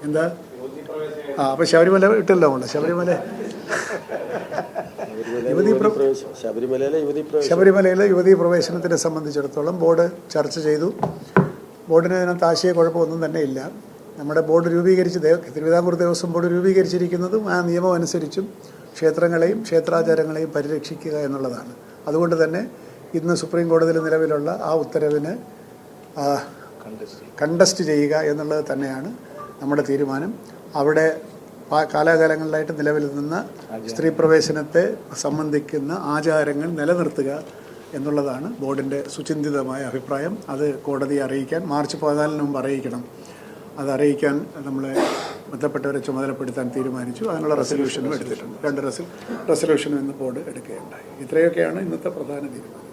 എന്താ അപ്പോൾ ശബരിമല ഇട്ടല്ലോ നമ്മൾ ശബരിമലയിലെ യുവതീ പ്രവേശനത്തിനെ സംബന്ധിച്ചിടത്തോളം ബോർഡ് ചർച്ച ചെയ്തു. ബോർഡിന് അതിനകത്ത് ആശയക്കുഴപ്പമൊന്നും തന്നെ ഇല്ല. നമ്മുടെ ബോർഡ് തിരുവിതാംകൂർ ദേവസ്വം ബോർഡ് രൂപീകരിച്ചിരിക്കുന്നതും ആ നിയമം അനുസരിച്ചും ക്ഷേത്രങ്ങളെയും ക്ഷേത്രാചാരങ്ങളെയും പരിരക്ഷിക്കുക എന്നുള്ളതാണ്. അതുകൊണ്ട് തന്നെ ഇന്ന് സുപ്രീം കോടതിയിൽ നിലവിലുള്ള ആ ഉത്തരവിന് കണ്ടസ്റ്റ് ചെയ്യുക എന്നുള്ളത് തന്നെയാണ് നമ്മുടെ തീരുമാനം. അവിടെ കാലാകാലങ്ങളിലായിട്ട് നിലവിൽ നിന്ന സ്ത്രീ പ്രവേശനത്തെ സംബന്ധിക്കുന്ന ആചാരങ്ങൾ നിലനിർത്തുക എന്നുള്ളതാണ് ബോർഡിൻ്റെ സുചിന്തിതമായ അഭിപ്രായം. അത് കോടതിയെ അറിയിക്കാൻ മാർച്ച് 14 മുമ്പ് അറിയിക്കണം. അത് അറിയിക്കാൻ നമ്മളെ ബന്ധപ്പെട്ടവരെ ചുമതലപ്പെടുത്താൻ തീരുമാനിച്ചു. അതിനുള്ള റെസൊല്യൂഷനും എടുത്തിട്ടുണ്ട്. 2 റെസൊല്യൂഷനും ഇന്ന് ബോർഡ് എടുക്കുകയുണ്ടായി. ഇത്രയൊക്കെയാണ് ഇന്നത്തെ പ്രധാന തീരുമാനം.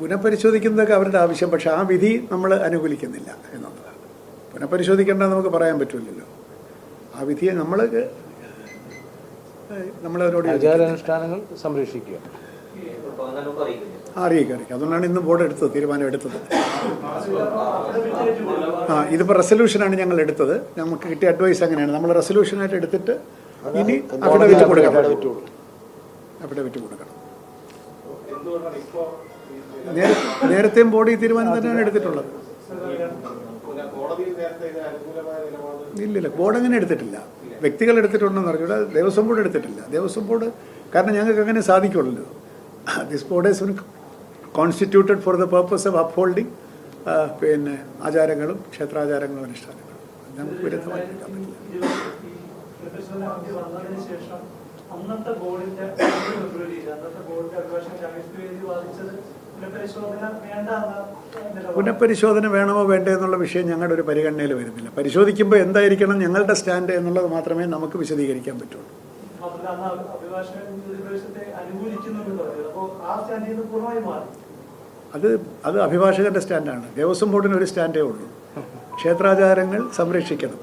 പുനഃപരിശോധിക്കുന്നതൊക്കെ അവരുടെ ആവശ്യം. പക്ഷെ ആ വിധി നമ്മൾ അനുകൂലിക്കുന്നില്ല എന്നുള്ളതാണ്. പുനഃപരിശോധിക്കേണ്ടത് നമുക്ക് പറയാൻ പറ്റില്ലല്ലോ. ആ വിധിയെ നമ്മളവരോട് ആചാരാനുഷ്ഠാനങ്ങൾ സംരക്ഷിക്കുക അറിയിക്കുക. അതുകൊണ്ടാണ് ഇന്ന് ബോർഡ് തീരുമാനം എടുത്തത്. ഇതിപ്പോൾ റെസൊല്യൂഷനാണ് ഞങ്ങൾ എടുത്തത്. നമുക്ക് കിട്ടിയ അഡ്വൈസ് അങ്ങനെയാണ്. നമ്മൾ റെസൊല്യൂഷനായിട്ട് എടുത്തിട്ട് ഇനി അഫിഡവിറ്റ് കൊടുക്കണം. നേരത്തെയും ബോർഡ് ഈ തീരുമാനം തന്നെയാണ് എടുത്തിട്ടുള്ളത്. ഇല്ലില്ല, ബോർഡ് അങ്ങനെ എടുത്തിട്ടില്ല. വ്യക്തികൾ എടുത്തിട്ടുണ്ടെന്ന് പറഞ്ഞാൽ ദേവസ്വം ബോർഡ് എടുത്തിട്ടില്ല. ദേവസ്വം ബോർഡ് കാരണം ഞങ്ങൾക്ക് അങ്ങനെ സാധിക്കുള്ളൂ. This board is constituted for the purpose of upholding പിന്നെ ആചാരങ്ങളും ക്ഷേത്രാചാരങ്ങളും അനുഷ്ഠാനങ്ങളും. ഞങ്ങൾക്ക് വിരുദ്ധമായി എടുക്കാൻ പറ്റില്ല. പുനഃപരിശോധന വേണമോ വേണ്ടേ എന്നുള്ള വിഷയം ഞങ്ങളുടെ ഒരു പരിഗണനയിൽ വരുന്നില്ല. പരിശോധിക്കുമ്പോൾ എന്തായിരിക്കണം ഞങ്ങളുടെ സ്റ്റാൻഡ് എന്നുള്ളത് മാത്രമേ നമുക്ക് വിശദീകരിക്കാൻ പറ്റുള്ളൂ. അത് അഭിഭാഷകന്റെ സ്റ്റാൻഡാണ്. ദേവസ്വം ബോർഡിന് ഒരു സ്റ്റാൻഡേ ഉള്ളൂ. ക്ഷേത്രാചാരങ്ങൾ സംരക്ഷിക്കണം.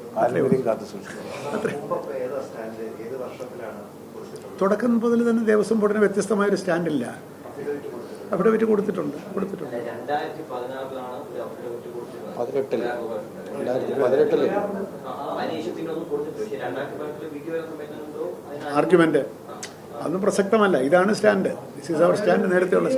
തുടക്കം മുതൽ തന്നെ ദേവസ്വം ബോർഡിന് വ്യത്യസ്തമായൊരു സ്റ്റാൻഡില്ല. അഫിഡവിറ്റ് കൊടുത്തിട്ടുണ്ട്. ആർഗ്യുമെന്റ് അതൊന്നും പ്രസക്തമല്ല. ഇതാണ് stand. This is our stand. നേരത്തെയുള്ള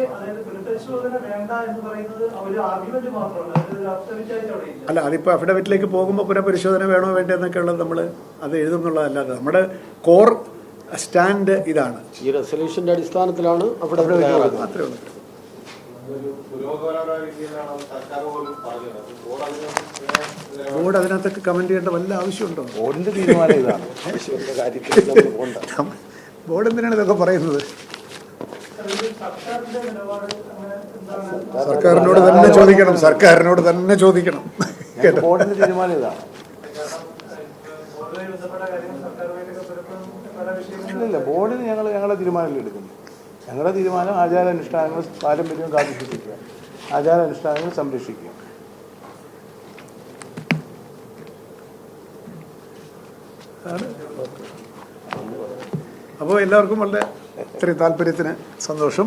അല്ല, അതിപ്പോൾ അഫിഡവിറ്റിലേക്ക് പോകുമ്പോൾ പുനഃപരിശോധന വേണോ വേണ്ടേ എന്നൊക്കെ ഉള്ളത് നമ്മൾ അത് എഴുതുന്നുള്ളതല്ലാതെ നമ്മുടെ കോർ സ്റ്റാൻഡ് ഇതാണ്. ഈ റെസൊല്യൂഷന്റെ അടിസ്ഥാനത്തിലാണ് മാത്രമേ ഉള്ളൂ. ബോർഡ് അതിനകത്തൊക്കെ കമന്റ് ചെയ്യേണ്ട വല്ല ആവശ്യമുണ്ടോ? ബോർഡിന്റെ തീരുമാനം ഇതാണ്. ബോർഡ് എന്തിനാണ് ഇതൊക്കെ പറയുന്നത്? സർക്കാരിനോട് തന്നെ ചോദിക്കണം. ബോർഡിന്റെ തീരുമാനം ഇതാണ്. ഇല്ല, ബോർഡിന് ഞങ്ങളുടെ തീരുമാനങ്ങൾ എടുക്കുന്നു. ഞങ്ങളുടെ തീരുമാനം ആചാരാനുഷ്ഠാനങ്ങൾ പാരമ്പര്യം കാത്തുസൂക്ഷിക്കുക, ആചാരാനുഷ്ഠാനങ്ങൾ സംരക്ഷിക്കുക. അപ്പോൾ എല്ലാവർക്കും വളരെ ഇത്രയും താല്പര്യത്തിന് സന്തോഷം.